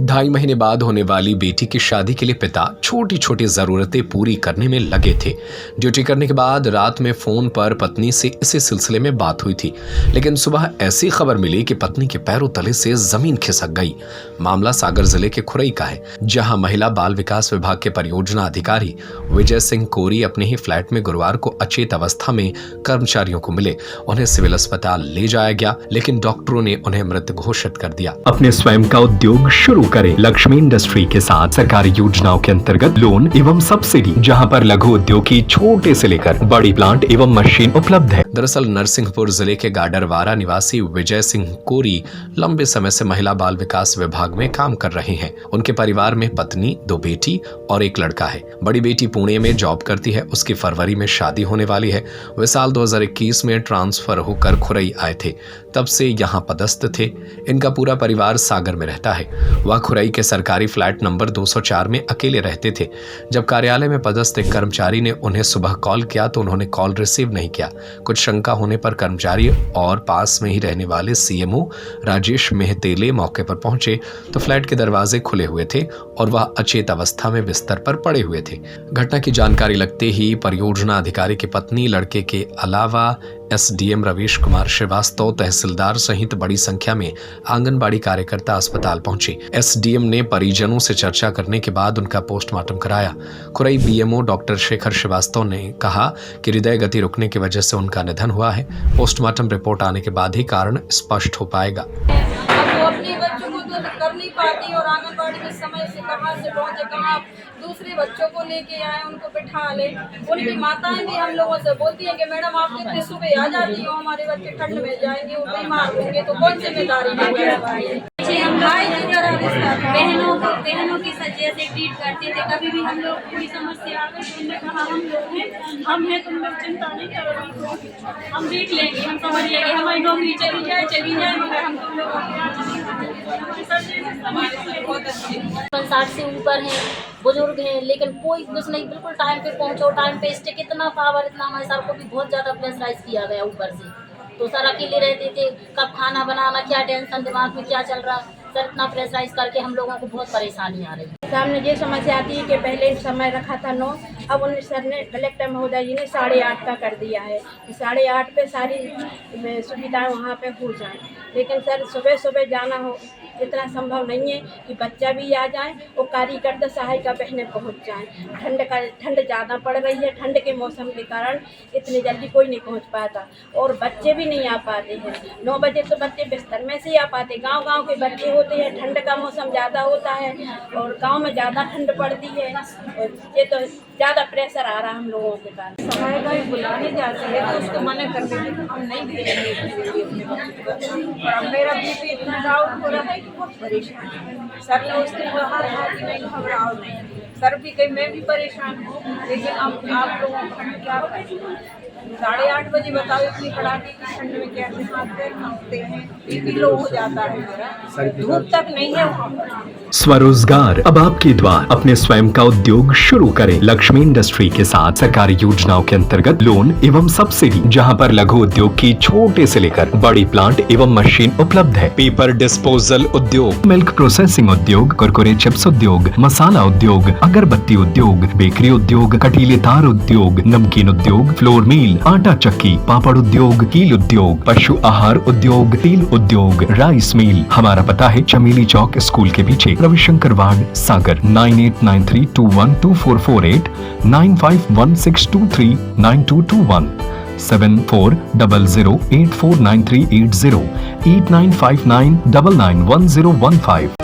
2.5 महीने बाद होने वाली बेटी की शादी के लिए पिता छोटी छोटी जरूरतें पूरी करने में लगे थे। ड्यूटी करने के बाद रात में फोन पर पत्नी से इसी सिलसिले में बात हुई थी, लेकिन सुबह ऐसी खबर मिली कि पत्नी के पैरों तले से जमीन खिसक गई। मामला सागर जिले के खुरई का है, जहां महिला बाल विकास विभाग के परियोजना अधिकारी विजय सिंह कोरी अपने ही फ्लैट में गुरुवार को अचेत अवस्था में कर्मचारियों को मिले। उन्हें सिविल अस्पताल ले जाया गया, लेकिन डॉक्टरों ने उन्हें मृत घोषित कर दिया। अपने स्वयं का उद्योग शुरू करें लक्ष्मी इंडस्ट्री के साथ। सरकारी योजनाओं के अंतर्गत लोन एवं सब्सिडी, जहां पर लघु उद्योग की छोटे से लेकर बड़ी प्लांट एवं मशीन उपलब्ध है। दरअसल नरसिंहपुर जिले के गाडरवारा निवासी विजय सिंह कोरी लंबे समय से महिला बाल विकास विभाग में काम कर रहे हैं। उनके परिवार में पत्नी, 2 बेटी और 1 लड़का है। बड़ी बेटी पुणे में जॉब करती है, उसकी फरवरी में शादी होने वाली है। वे साल 2021 में ट्रांसफर होकर खुरई आए थे, तब से यहाँ पदस्थ थे। इनका पूरा परिवार सागर में रहता है। वह खुरई के सरकारी फ्लैट नंबर 204 में अकेले रहते थे। जब कार्यालय में पदस्थ एक कर्मचारी ने उन्हें सुबह कॉल किया तो उन्होंने कॉल रिसीव नहीं किया। कुछ शंका होने पर कर्मचारी और पास में ही रहने वाले सीएमओ राजेश मेहतेले मौके पर पहुंचे तो फ्लैट के दरवाजे खुले हुए थे और वह अचेत अवस्था में बिस्तर पर पड़े हुए थे। घटना की जानकारी लगते ही परियोजना अधिकारी की पत्नी, लड़के के अलावा एसडीएम रवीश कुमार श्रीवास्तव, तहसीलदार सहित बड़ी संख्या में आंगनबाड़ी कार्यकर्ता अस्पताल पहुंचे। एसडीएम ने परिजनों से चर्चा करने के बाद उनका पोस्टमार्टम कराया। खुरई बीएमओ डॉक्टर शेखर श्रीवास्तव ने कहा कि हृदय गति रुकने की वजह से उनका निधन हुआ है। पोस्टमार्टम रिपोर्ट आने के बाद ही कारण स्पष्ट हो पाएगा। अपने बच्चों को तो कर नहीं पाती और आंगनबाड़ी में समय से कहाँ से पहुँचे, कहाँ दूसरे बच्चों को लेके आए, उनको बिठा ले। उनकी माताएं भी हम लोगों से बोलती हैं कि मैडम आप कितने सुबह आ जाती हो, हमारे बच्चे ठंड में जाएंगे, वो बीमार होंगे तो कौन जिम्मेदारी लेंगे। बहनों की जैसे ट्रीट करते थे। कभी भी हम लोग कोई समस्या आ गई तो उन्होंने कहा हम हैं तुम लोग चिंता नहीं करो, हम देख लेंगे, हम समझ लेंगे। हमारी नौकरी चली जाए मगर हम तुम लोगों बहुत अच्छे 60 से ऊपर हैं, बुजुर्ग हैं, लेकिन कोई कुछ नहीं, बिल्कुल टाइम पे पहुंचो, टाइम पे स्टे। कितना पावर, इतना हमारे सर को भी बहुत ज़्यादा प्रेशराइज किया गया ऊपर से। तो सर अकेले रहते थे, कब खाना बनाना, क्या टेंशन दिमाग में क्या चल रहा, सर इतना प्रेशराइज करके हम लोगों को बहुत परेशानी आ रही है। सामने ये समस्या आती है कि पहले समय रखा था 9, अब उन्हें सर ने कलेक्टर महोदय जी ने 8:30 का कर दिया है। 8:30 पे सारी सुविधाएं वहाँ पे हो जाएं, लेकिन सर सुबह सुबह जाना हो इतना संभव नहीं है कि बच्चा भी आ जाए और कार्यकर्ता सहायिका बहनें पहुँच जाएं। ठंड ज़्यादा पड़ रही है, ठंड के मौसम के कारण इतनी जल्दी कोई नहीं पहुँच पाता और बच्चे भी नहीं आ पाते हैं। 9 बजे तो बच्चे बिस्तर में से ही आ पाते। गांव के बच्चे होते हैं, ठंड का मौसम ज़्यादा होता है और गांव में ज़्यादा ठंड पड़ती है और ये तो ज़्यादा प्रेशर आ रहा है हम लोगों के पास। सहायिका बुलाने जाती है तो उसको मना कर देते हैं, हम नहीं भेजेंगे। और मेरा बीपी इतना डाउन हो रहा है कि बहुत परेशान है। सर ने उसके बाहर कहा कि नहीं घबराओ नहीं, सर भी कहीं मैं भी परेशान हूँ, लेकिन अब आप लोगों को हम क्या करें। 8:30 बजे बताओ, इतनी कड़ाके की ठंड में कैसे हाथ पैर कांपते हैं, बीपी लो हो जाता है मेरा, धूप तक नहीं है वहाँ पर। स्वरोजगार अब आपके द्वार। अपने स्वयं का उद्योग शुरू करें लक्ष्मी इंडस्ट्री के साथ। सरकारी योजनाओं के अंतर्गत लोन एवं सब्सिडी, जहां पर लघु उद्योग की छोटे से लेकर बड़ी प्लांट एवं मशीन उपलब्ध है। पेपर डिस्पोजल उद्योग, मिल्क प्रोसेसिंग उद्योग, कुरकुरे चिप्स उद्योग, मसाला उद्योग, अगरबत्ती उद्योग, बेकरी उद्योग, कटीले तार उद्योग, नमकीन उद्योग, फ्लोर मिल, आटा चक्की, पापड़ उद्योग, कील उद्योग, पशु आहार उद्योग, तेल उद्योग, राइस मिल। हमारा पता है चमेली चौक स्कूल के पीछे, रविशंकर वार्ड, सागर। 9893212448, 9516239221, 7400849380, 8959991015।